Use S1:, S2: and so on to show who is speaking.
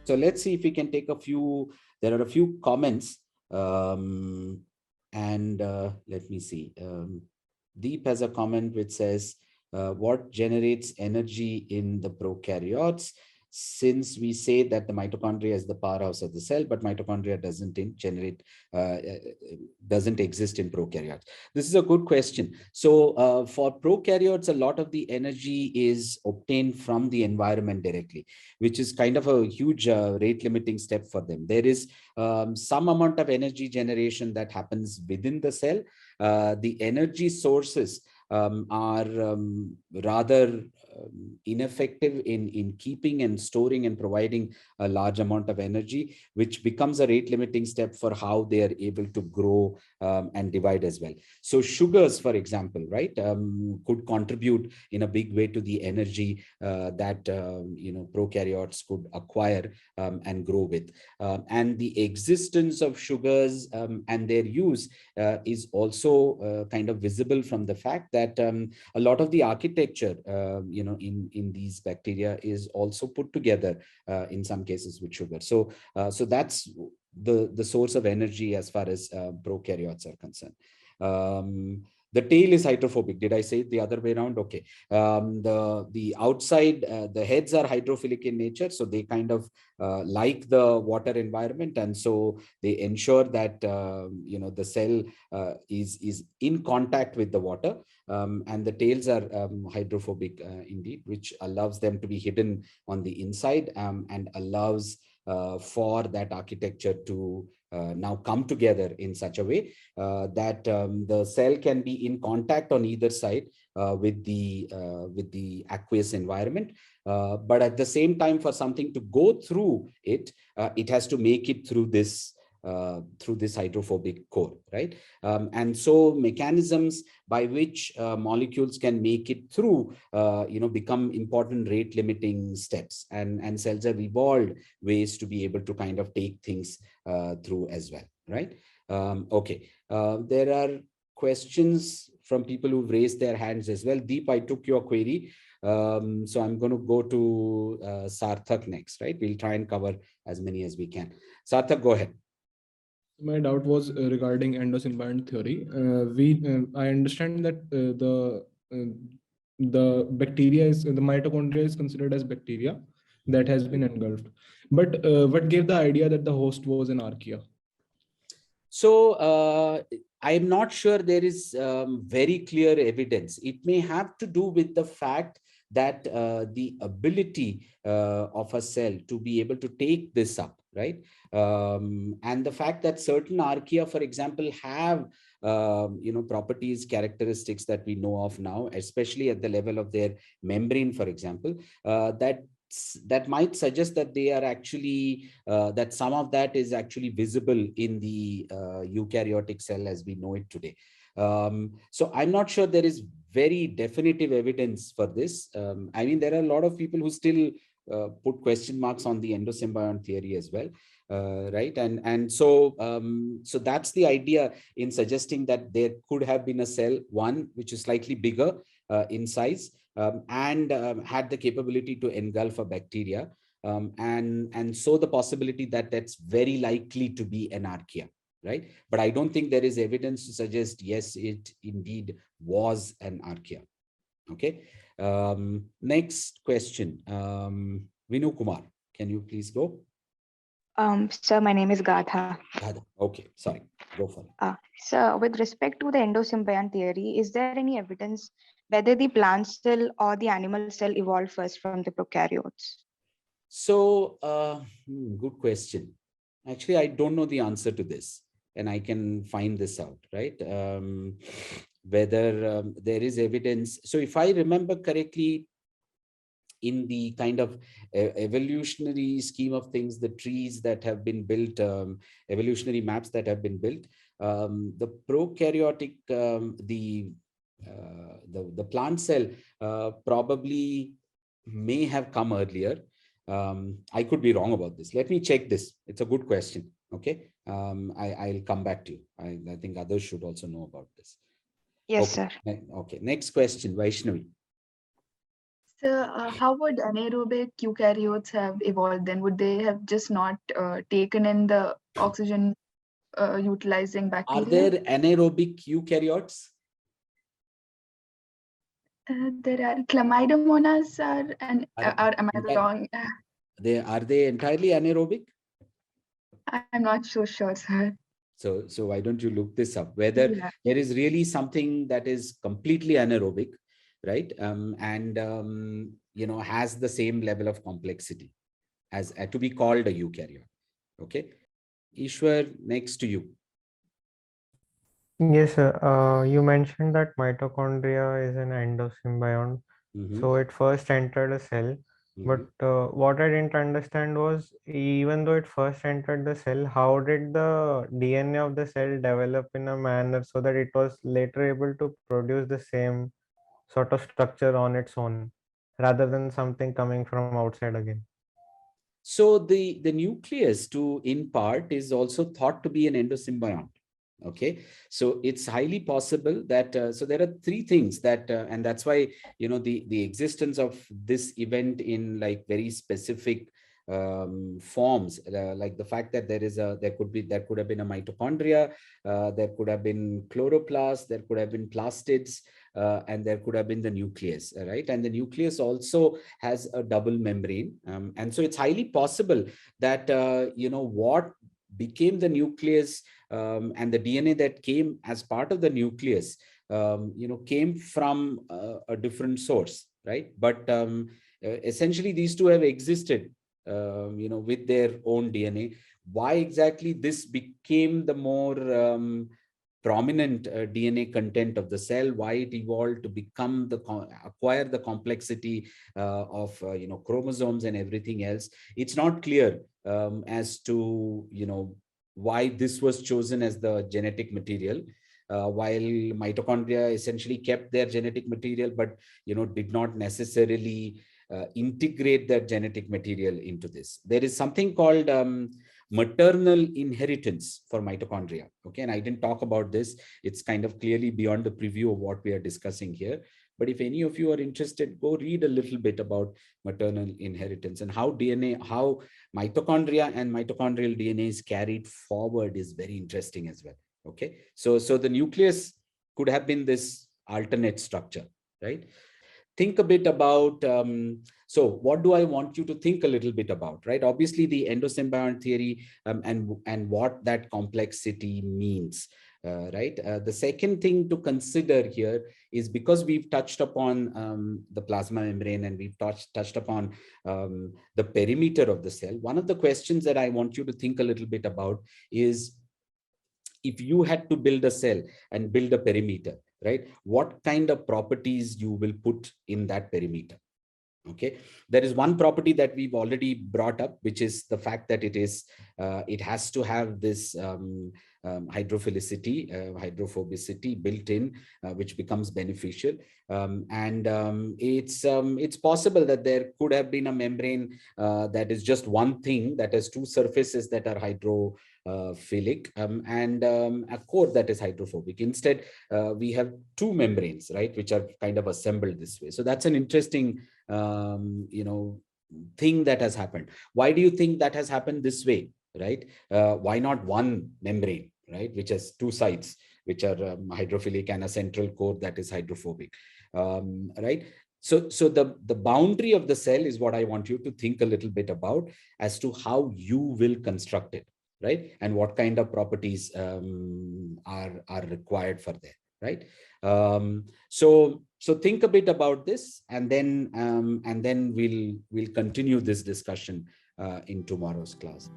S1: So let's see if we can take a few. There are a few comments. Let me see. Deep has a comment which says, what generates energy in the prokaryotes? Since we say that the mitochondria is the powerhouse of the cell, but mitochondria doesn't exist in prokaryotes. This is a good question. So for prokaryotes, a lot of the energy is obtained from the environment directly, which is kind of a huge rate limiting step for them. There is some amount of energy generation that happens within the cell. The energy sources are rather ineffective in keeping and storing and providing a large amount of energy, which becomes a rate limiting step for how they are able to grow and divide as well. So sugars, for example, right, could contribute in a big way to the energy that prokaryotes could acquire and grow with. And the existence of sugars and their use is also kind of visible from the fact that a lot of the architecture in these bacteria is also put together in some cases with sugar. So that's the source of energy as far as prokaryotes are concerned. The tail is hydrophobic. Did I say it the other way around? Okay. The outside, the heads are hydrophilic in nature, so they kind of like the water environment, and so they ensure that the cell is in contact with the water. And the tails are hydrophobic indeed, which allows them to be hidden on the inside and allows for that architecture to now come together in such a way that the cell can be in contact on either side with the aqueous environment. But at the same time, for something to go through it, it has to make it through this hydrophobic core, right? And so mechanisms by which molecules can make it through, become important rate limiting steps, and cells have evolved ways to be able to kind of take things through as well, right? Okay, there are questions from people who've raised their hands as well. Deep, I took your query. So I'm going to go to Sarthak next, right? We'll try and cover as many as we can. Sarthak, go ahead.
S2: My doubt was regarding endosymbiont theory. I understand that the mitochondria is considered as bacteria that has been engulfed. But what gave the idea that the host was an archaea?
S1: So I'm not sure there is very clear evidence. It may have to do with the fact that the ability of a cell to be able to take this up, right? And the fact that certain archaea, for example, have properties, characteristics that we know of now, especially at the level of their membrane, for example, that might suggest that they are actually that some of that is actually visible in the eukaryotic cell as we know it today. So I'm not sure there is very definitive evidence for this. I mean, there are a lot of people who still put question marks on the endosymbiont theory as well. Right, and so so that's the idea in suggesting that there could have been a cell, one which is slightly bigger in size, and had the capability to engulf a bacteria, and so the possibility that that's very likely to be an archaea, right? But I don't think there is evidence to suggest yes, it indeed was an archaea. Okay. Next question, Vinu Kumar, can you please go?
S3: Sir, my name is Gatha.
S1: Okay, sorry, go for it.
S3: So with respect to the endosymbiont theory, is there any evidence whether the plant cell or the animal cell evolved first from the prokaryotes?
S1: So good question. Actually, I don't know the answer to this, and I can find this out, right? Whether there is evidence. So if I remember correctly, in the kind of evolutionary scheme of things, the trees that have been built, evolutionary maps that have been built, the prokaryotic, the plant cell probably may have come earlier. I could be wrong about this. Let me check this. It's a good question. Okay. I'll come back to you. I think others should also know about this.
S3: Yes,
S1: okay.
S3: sir.
S1: Okay. Next question, Vaishnavi.
S4: So, how would anaerobic eukaryotes have evolved then? Would they have just not taken in the oxygen utilizing
S1: Are
S4: bacteria?
S1: there anaerobic eukaryotes?
S4: There are chlamydomonas
S1: Are,
S4: am I wrong?
S1: are they entirely anaerobic?
S4: I'm not so sure, sir.
S1: So why don't you look this up, whether
S4: Yeah.
S1: there is really something that is completely anaerobic, right? Has the same level of complexity as to be called a eukaryote. Okay. Ishwar, next to you.
S5: Yes, sir. You mentioned that mitochondria is an endosymbiont.
S1: Mhm,
S5: So it first entered a cell. But
S1: mhm.
S5: what I didn't understand was, even though it first entered the cell, how did the DNA of the cell develop in a manner so that it was later able to produce the same sort of structure on its own, rather than something coming from outside again?
S1: So the nucleus to in part is also thought to be an endosymbiont. Okay, so it's highly possible that so there are three things that and that's why the existence of this event in like very specific forms, like the fact that there could have been a mitochondria, there could have been chloroplasts, there could have been plastids, and there could have been the nucleus, right? And the nucleus also has a double membrane, and so it's highly possible that what became the nucleus, and the DNA that came as part of the nucleus, came from a different source, right? But essentially, these two have existed, with their own DNA. Why exactly this became the more prominent DNA content of the cell, why it evolved to become acquire the complexity of chromosomes and everything else, it's not clear as to why this was chosen as the genetic material, while mitochondria essentially kept their genetic material, but did not necessarily integrate that genetic material into this. There is something called maternal inheritance for mitochondria. Okay, and I didn't talk about this. It's kind of clearly beyond the preview of what we are discussing here. But if any of you are interested, go read a little bit about maternal inheritance and how mitochondria and mitochondrial DNA is carried forward is very interesting as well. Okay, so the nucleus could have been this alternate structure, right? Think a bit about, so what do I want you to think a little bit about, right? Obviously the endosymbiont theory, and what that complexity means, right? The second thing to consider here is, because we've touched upon the plasma membrane, and we've touched upon the perimeter of the cell, one of the questions that I want you to think a little bit about is, if you had to build a cell and build a perimeter, right, what kind of properties you will put in that perimeter? Okay, there is one property that we've already brought up, which is the fact that it has to have this hydrophilicity, hydrophobicity built in, which becomes beneficial. It's possible that there could have been a membrane that is just one thing, that has two surfaces that are hydrophilic, and a core that is hydrophobic. Instead, we have two membranes, right, which are kind of assembled this way. So that's an interesting thing that has happened. Why do you think that has happened this way, right? Why not one membrane, right, which has two sides, which are hydrophilic, and a central core that is hydrophobic, right? So the boundary of the cell is what I want you to think a little bit about, as to how you will construct it, right? And what kind of properties are required for that, right? So think a bit about this, and then we'll continue this discussion in tomorrow's class.